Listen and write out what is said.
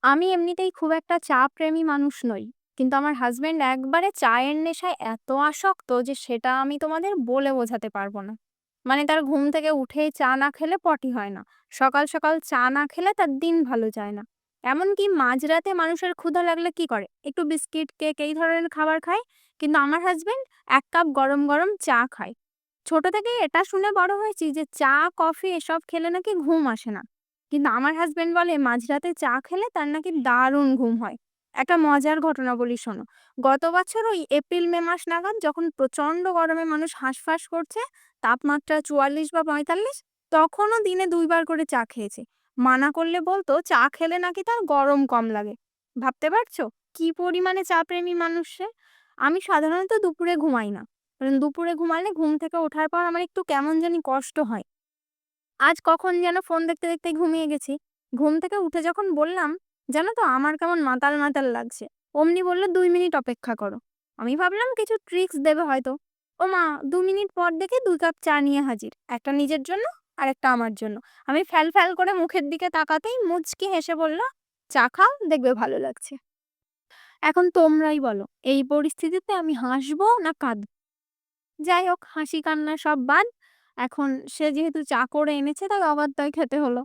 আমি এমনিতেই খুব একটা চা প্রেমী মানুষ নই। কিন্তু আমার হাসব্যান্ড একবারে চায়ের নেশায় এত আসক্ত যে সেটা আমি তোমাদের বলে বোঝাতে পারব না। মানে তার ঘুম থেকে উঠেই চা না খেলে পটি হয় না। সকাল, সকাল চা না খেলে তার দিন ভালো যায় না। এমনকি মাঝরাতে মানুষের ক্ষুধা লাগলে কি করে? একটু বিস্কিট, কেক এই ধরনের খাবার খায়। কিন্তু আমার হাসব্যান্ড ১ কাপ গরম, গরম চা খায়। ছোট থেকেই এটা শুনে বড় হয়েছি যে চা, কফি এসব খেলে নাকি ঘুম আসে না। কিন্তু আমার হাসব্যান্ড বলে মাঝরাতে চা খেলে তার নাকি দারুণ ঘুম হয়। একটা মজার ঘটনা বলি শোনো। গত বছর ওই এপ্রিল-মে মাস নাগাদ যখন প্রচন্ড গরমে মানুষ হাঁসফাঁস করছে, তাপমাত্রা ৪৪ বা ৪৫, তখনও দিনে ২ বার করে চা খেয়েছে। মানা করলে বলতো চা খেলে নাকি তার গরম কম লাগে। ভাবতে পারছো কি পরিমাণে চা প্রেমী মানুষ সে? আমি সাধারণত দুপুরে ঘুমাই না। কারণ দুপুরে ঘুমালে ঘুম থেকে ওঠার পর আমার একটু কেমন জানি কষ্ট হয়। আজ কখন যেন ফোন দেখতে, দেখতে ঘুমিয়ে গেছি। ঘুম থেকে উঠে যখন বললাম, "জানো তো আমার কেমন মাতাল, মাতাল লাগছে।" অমনি বলল, "২ মিনিট অপেক্ষা করো।" আমি ভাবলাম কিছু ট্রিকস দেবে হয়তো। ওমা! ২ মিনিট পর দেখি ২ কাপ চা নিয়ে হাজির। একটা নিজের জন্য, আরেকটা আমার জন্য। আমি ফ্যাল, ফ্যাল করে মুখের দিকে তাকাতেই মুচকি হেসে বলল, "চা খাও, দেখবে ভালো লাগছে।" এখন তোমরাই বলো, এই পরিস্থিতিতে আমি হাসবো না কাঁদবো? যাই হোক হাসি কান্না সব বাদ। এখন সে যেহেতু চা করে এনেছে তাই অবাধ্য খেতে হলো।